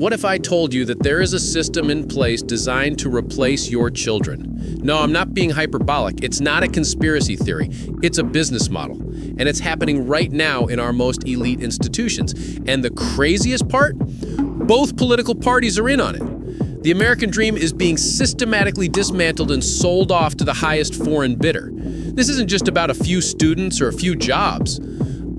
What if I told you that there is a system in place designed to replace your children? No, I'm not being hyperbolic. It's not a conspiracy theory. It's a business model. And it's happening right now in our most elite institutions. And the craziest part? Both political parties are in on it. The American dream is being systematically dismantled and sold off to the highest foreign bidder. This isn't just about a few students or a few jobs.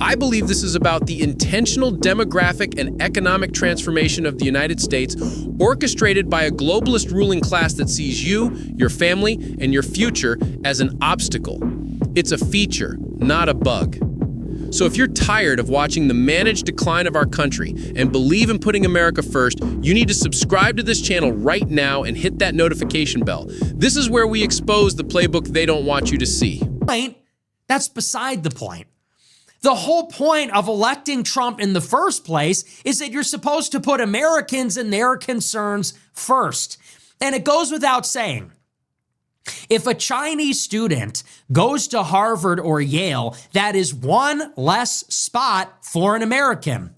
I believe this is about the intentional demographic and economic transformation of the United States, orchestrated by a globalist ruling class that sees you, your family, and your future as an obstacle. It's a feature, not a bug. So if you're tired of watching the managed decline of our country and believe in putting America first, you need to subscribe to this channel right now and hit that notification bell. This is where we expose the playbook they don't want you to see. That's beside the point. The whole point of electing Trump in the first place is that you're supposed to put Americans and their concerns first. And it goes without saying, if a Chinese student goes to Harvard or Yale, that is one less spot for an American.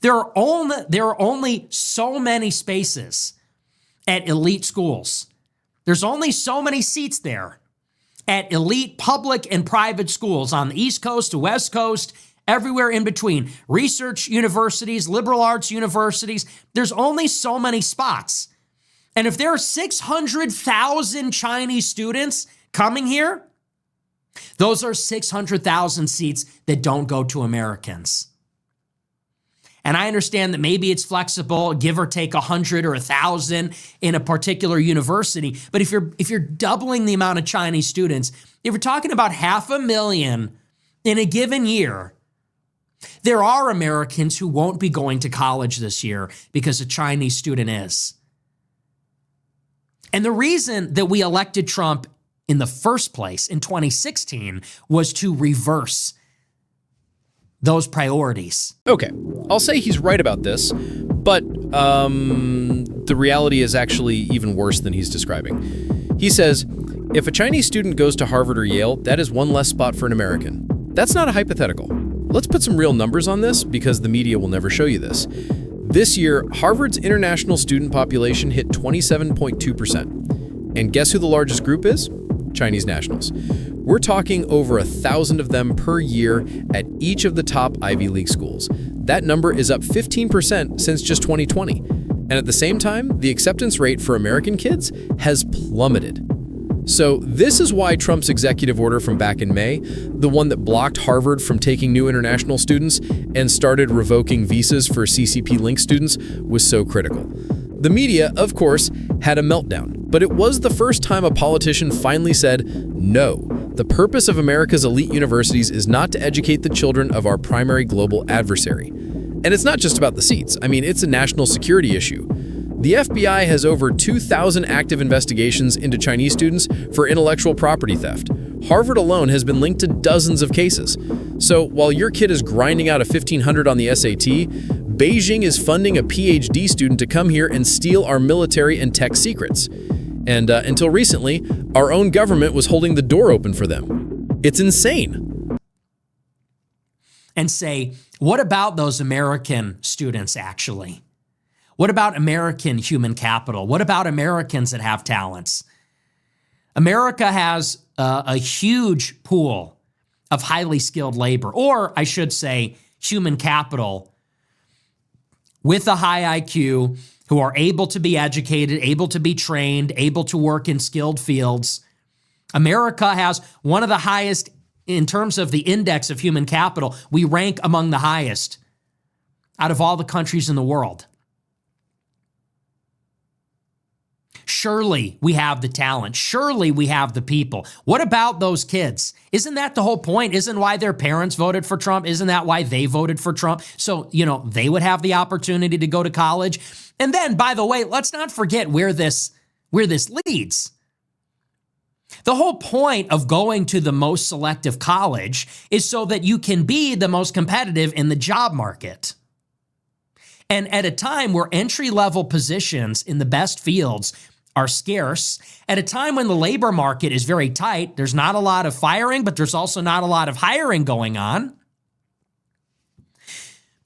There are only so many spaces at elite schools. There's only so many seats there at elite public and private schools on the East Coast to West Coast, everywhere in between. Research universities, liberal arts universities, there's only so many spots. And if there are 600,000 Chinese students coming here, those are 600,000 seats that don't go to Americans. And I understand that maybe it's flexible, give or take 100 or 1,000 in a particular university. But if you're doubling the amount of Chinese students, if you're talking about 500,000 in a given year, there are Americans who won't be going to college this year because a Chinese student is. And the reason that we elected Trump in the first place in 2016 was to reverse those priorities. Okay, I'll say he's right about this, but the reality is actually even worse than he's describing. He says, if a Chinese student goes to Harvard or Yale, that is one less spot for an American. That's not a hypothetical. Let's put some real numbers on this because the media will never show you this. This year, Harvard's international student population hit 27.2%. And guess who the largest group is? Chinese nationals. We're talking over 1,000 of them per year at each of the top Ivy League schools. That number is up 15% since just 2020. And at the same time, the acceptance rate for American kids has plummeted. So this is why Trump's executive order from back in May, the one that blocked Harvard from taking new international students and started revoking visas for CCP link students, was so critical. The media, of course, had a meltdown, but it was the first time a politician finally said, no, the purpose of America's elite universities is not to educate the children of our primary global adversary. And it's not just about the seats. I mean, it's a national security issue. The FBI has over 2,000 active investigations into Chinese students for intellectual property theft. Harvard alone has been linked to dozens of cases. So while your kid is grinding out a 1,500 on the SAT, Beijing is funding a PhD student to come here and steal our military and tech secrets. And until recently, our own government was holding the door open for them. It's insane. And say, what about those American students actually? What about American human capital? What about Americans that have talents? America has a huge pool of highly skilled labor, or I should say human capital with a high IQ who are able to be educated, able to be trained, able to work in skilled fields. America has one of the highest in terms of the index of human capital. We rank among the highest out of all the countries in the world. Surely we have the talent. Surely we have the people. What about those kids? Isn't that the whole point? Isn't why their parents voted for Trump? Isn't that why they voted for Trump? So, they would have the opportunity to go to college. And then, by the way, let's not forget where this leads. The whole point of going to the most selective college is so that you can be the most competitive in the job market. And at a time where entry-level positions in the best fields are scarce, at a time when the labor market is very tight, there's not a lot of firing, but there's also not a lot of hiring going on.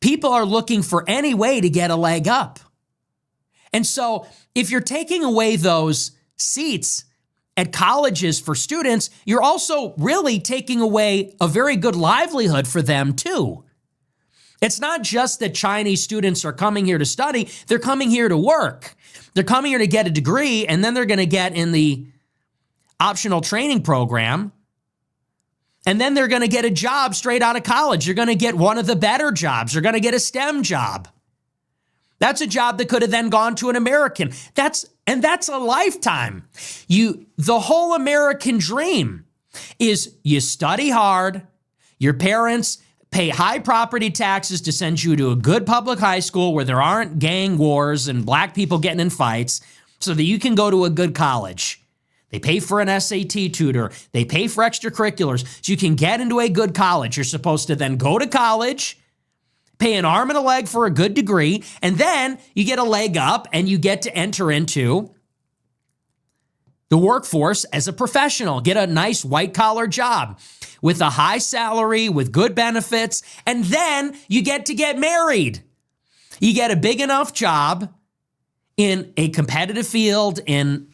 People are looking for any way to get a leg up. And so if you're taking away those seats at colleges for students, you're also really taking away a very good livelihood for them too. It's not just that Chinese students are coming here to study, they're coming here to work. They're coming here to get a degree, and then they're going to get in the optional training program, and then they're going to get a job straight out of college. You're going to get one of the better jobs. You're going to get a STEM job. That's a job that could have then gone to an American. That's a lifetime. The whole American dream is you study hard, your parents pay high property taxes to send you to a good public high school where there aren't gang wars and black people getting in fights so that you can go to a good college. They pay for an SAT tutor. They pay for extracurriculars so you can get into a good college. You're supposed to then go to college, pay an arm and a leg for a good degree, and then you get a leg up and you get to enter into the workforce as a professional, get a nice white-collar job with a high salary, with good benefits, and then you get to get married. You get a big enough job in a competitive field, in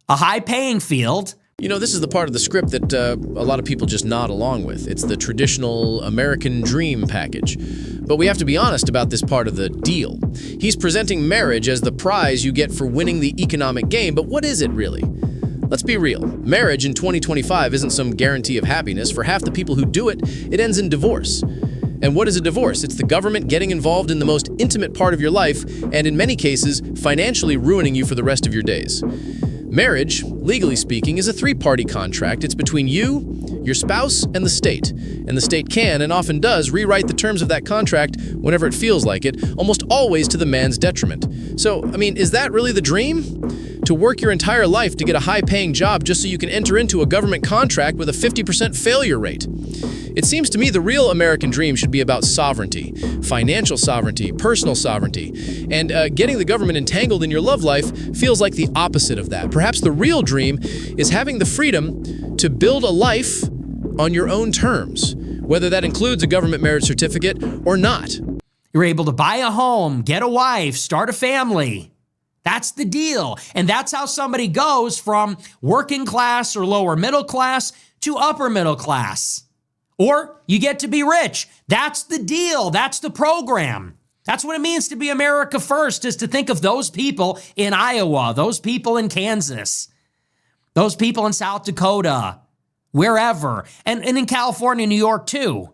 a high-paying field. You know, this is the part of the script that a lot of people just nod along with. It's the traditional American dream package. But we have to be honest about this part of the deal. He's presenting marriage as the prize you get for winning the economic game, but what is it really? Let's be real. Marriage in 2025 isn't some guarantee of happiness. For half the people who do it, it ends in divorce. And what is a divorce? It's the government getting involved in the most intimate part of your life, and in many cases, financially ruining you for the rest of your days. Marriage, legally speaking, is a three-party contract. It's between you, your spouse, and the state. And the state can, and often does, rewrite the terms of that contract whenever it feels like it, almost always to the man's detriment. So, I mean, is that really the dream? To work your entire life to get a high-paying job just so you can enter into a government contract with a 50% failure rate? It seems to me the real American dream should be about sovereignty, financial sovereignty, personal sovereignty, and getting the government entangled in your love life feels like the opposite of that. Perhaps the real dream is having the freedom to build a life on your own terms, whether that includes a government marriage certificate or not. You're able to buy a home, get a wife, start a family. That's the deal. And that's how somebody goes from working class or lower middle class to upper middle class. Or you get to be rich. That's the deal. That's the program. That's what it means to be America first, is to think of those people in Iowa, those people in Kansas, those people in South Dakota, wherever, and in California, New York too.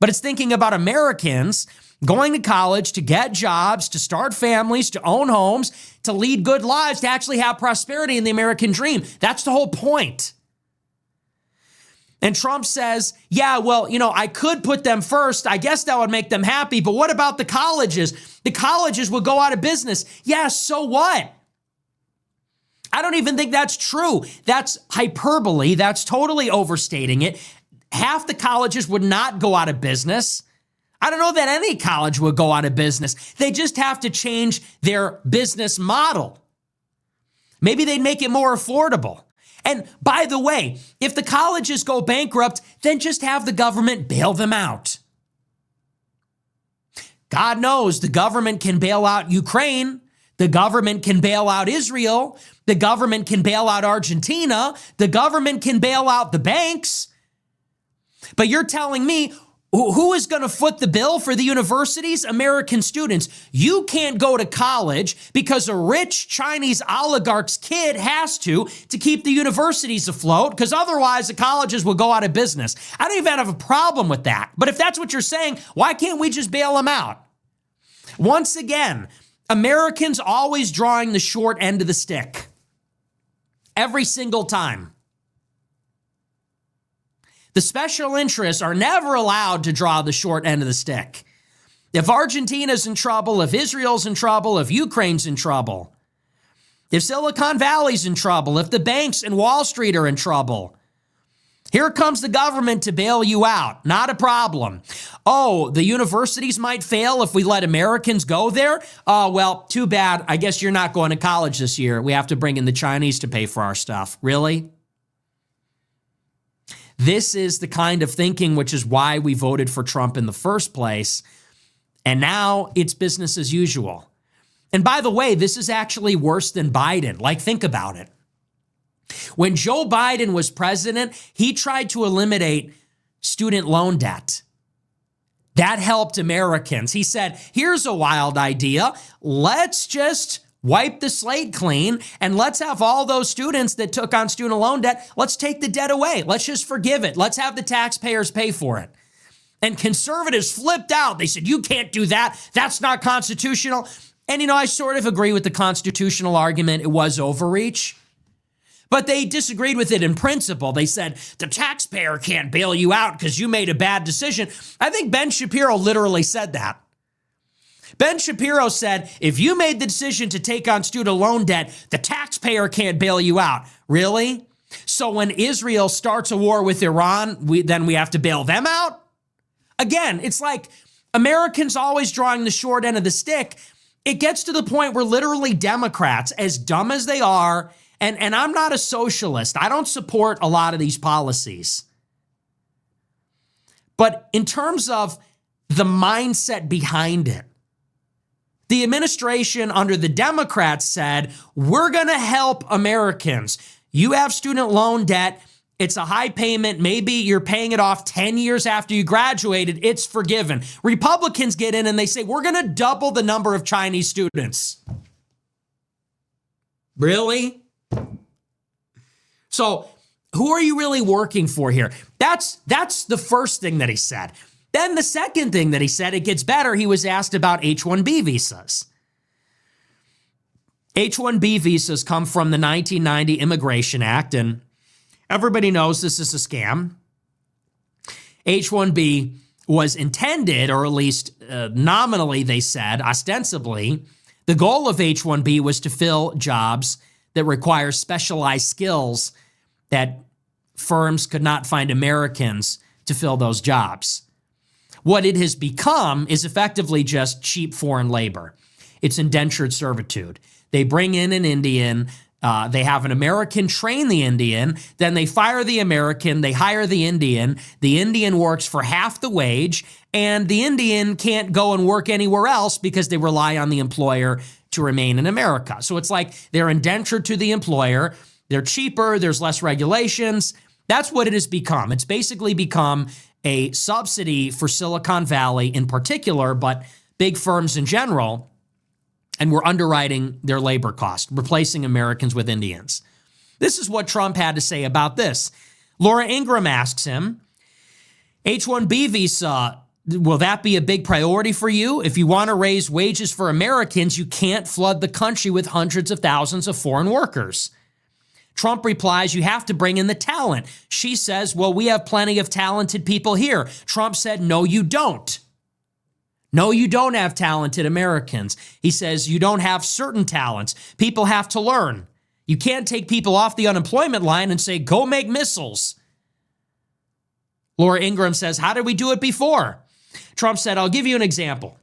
But it's thinking about Americans going to college, to get jobs, to start families, to own homes, to lead good lives, to actually have prosperity in the American dream. That's the whole point. And Trump says, yeah, well, I could put them first. I guess that would make them happy. But what about the colleges? The colleges would go out of business. Yeah, so what? I don't even think that's true. That's hyperbole. That's totally overstating it. Half the colleges would not go out of business. I don't know that any college would go out of business. They just have to change their business model. Maybe they'd make it more affordable. And by the way, if the colleges go bankrupt, then just have the government bail them out. God knows the government can bail out Ukraine. The government can bail out Israel. The government can bail out Argentina. The government can bail out the banks. But you're telling me, who is going to foot the bill for the universities? American students. You can't go to college because a rich Chinese oligarch's kid has to keep the universities afloat, because otherwise the colleges will go out of business. I don't even have a problem with that. But if that's what you're saying, why can't we just bail them out? Once again, Americans always drawing the short end of the stick. Every single time. The special interests are never allowed to draw the short end of the stick. If Argentina's in trouble, if Israel's in trouble, if Ukraine's in trouble, if Silicon Valley's in trouble, if the banks and Wall Street are in trouble, here comes the government to bail you out. Not a problem. Oh, the universities might fail if we let Americans go there? Oh, well, too bad. I guess you're not going to college this year. We have to bring in the Chinese to pay for our stuff. Really? This is the kind of thinking which is why we voted for Trump in the first place. And now it's business as usual. And by the way, this is actually worse than Biden. Like, think about it. When Joe Biden was president, he tried to eliminate student loan debt. That helped Americans. He said, here's a wild idea. Let's just wipe the slate clean and let's have all those students that took on student loan debt, let's take the debt away. Let's just forgive it. Let's have the taxpayers pay for it. And conservatives flipped out. They said, you can't do that. That's not constitutional. And, I sort of agree with the constitutional argument. It was overreach. But they disagreed with it in principle. They said, the taxpayer can't bail you out because you made a bad decision. I think Ben Shapiro literally said that. Ben Shapiro said, if you made the decision to take on student loan debt, the taxpayer can't bail you out. Really? So when Israel starts a war with Iran, then we have to bail them out? Again, it's like Americans always drawing the short end of the stick. It gets to the point where literally Democrats, as dumb as they are, and I'm not a socialist. I don't support a lot of these policies. But in terms of the mindset behind it, the administration under the Democrats said, we're going to help Americans. You have student loan debt. It's a high payment. Maybe you're paying it off 10 years after you graduated. It's forgiven. Republicans get in and they say, we're going to double the number of Chinese students. Really? So who are you really working for here? That's the first thing that he said. Then the second thing that he said, it gets better. He was asked about H-1B visas. H-1B visas come from the 1990 Immigration Act, and everybody knows this is a scam. H-1B was intended, or at least nominally they said, ostensibly, the goal of H-1B was to fill jobs that require specialized skills that firms could not find Americans to fill those jobs. What it has become is effectively just cheap foreign labor. It's indentured servitude. They bring in an Indian, they have an American train the Indian, then they fire the American, they hire the Indian works for half the wage, and the Indian can't go and work anywhere else because they rely on the employer to remain in America. So it's like they're indentured to the employer, they're cheaper, there's less regulations. That's what it has become. It's basically become a subsidy for Silicon Valley in particular, but big firms in general, and we're underwriting their labor cost, replacing Americans with Indians. This is what Trump had to say about this. Laura Ingraham asks him, H-1B visa, will that be a big priority for you? If you want to raise wages for Americans, you can't flood the country with hundreds of thousands of foreign workers. Trump replies, you have to bring in the talent. She says, well, we have plenty of talented people here. Trump said, no, you don't. No, you don't have talented Americans. He says, you don't have certain talents. People have to learn. You can't take people off the unemployment line and say, go make missiles. Laura Ingraham says, how did we do it before? Trump said, I'll give you an example.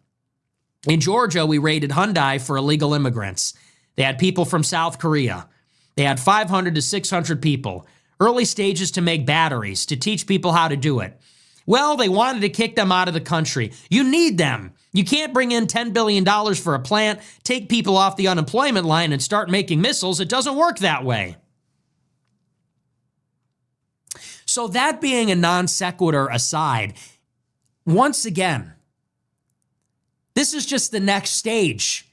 In Georgia, we raided Hyundai for illegal immigrants. They had people from South Korea. They had 500 to 600 people, early stages to make batteries, to teach people how to do it. Well, they wanted to kick them out of the country. You need them. You can't bring in $10 billion for a plant, take people off the unemployment line and start making missiles. It doesn't work that way. So that being a non sequitur aside, once again, this is just the next stage.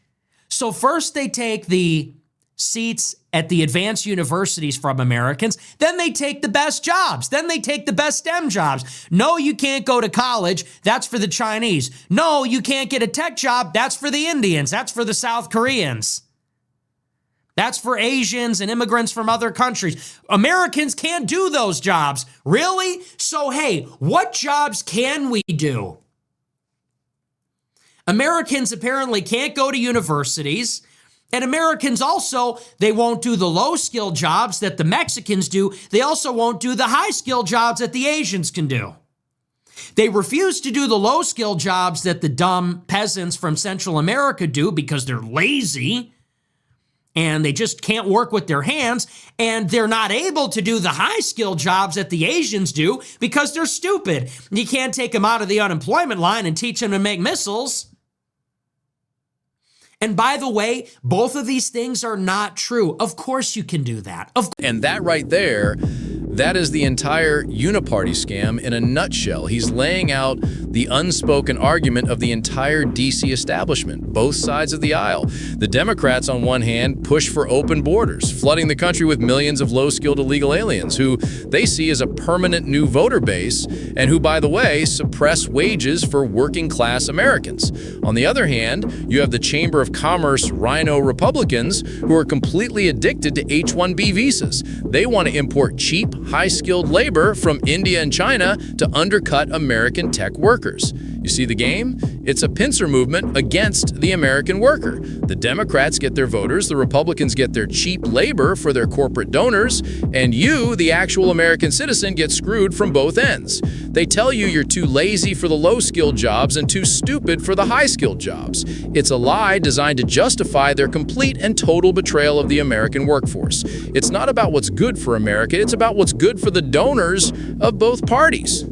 So first they take the seats at the advanced universities from Americans, then they take the best jobs, then they take the best STEM jobs. No, you can't go to college, that's for the Chinese. No, you can't get a tech job, that's for the Indians, that's for the South Koreans. That's for Asians and immigrants from other countries. Americans can't do those jobs. Really? So hey, what jobs can we do? Americans apparently can't go to universities. And Americans also, they won't do the low-skilled jobs that the Mexicans do. They also won't do the high-skilled jobs that the Asians can do. They refuse to do the low-skilled jobs that the dumb peasants from Central America do because they're lazy and they just can't work with their hands. And they're not able to do the high-skilled jobs that the Asians do because they're stupid. You can't take them out of the unemployment line and teach them to make missiles. And by the way, both of these things are not true. Of course you can do that. And that right there, that is the entire Uni-party scam in a nutshell. He's laying out the unspoken argument of the entire DC establishment, both sides of the aisle. The Democrats, on one hand, push for open borders, flooding the country with millions of low-skilled illegal aliens who they see as a permanent new voter base and who, by the way, suppress wages for working-class Americans. On the other hand, you have the Chamber of Commerce Rhino Republicans who are completely addicted to H-1B visas. They want to import cheap, high-skilled labor from India and China to undercut American tech workers. You see the game? It's a pincer movement against the American worker. The Democrats get their voters, the Republicans get their cheap labor for their corporate donors, and you, the actual American citizen, get screwed from both ends. They tell you you're too lazy for the low-skilled jobs and too stupid for the high-skilled jobs. It's a lie designed to justify their complete and total betrayal of the American workforce. It's not about what's good for America, it's about what's good for the donors of both parties.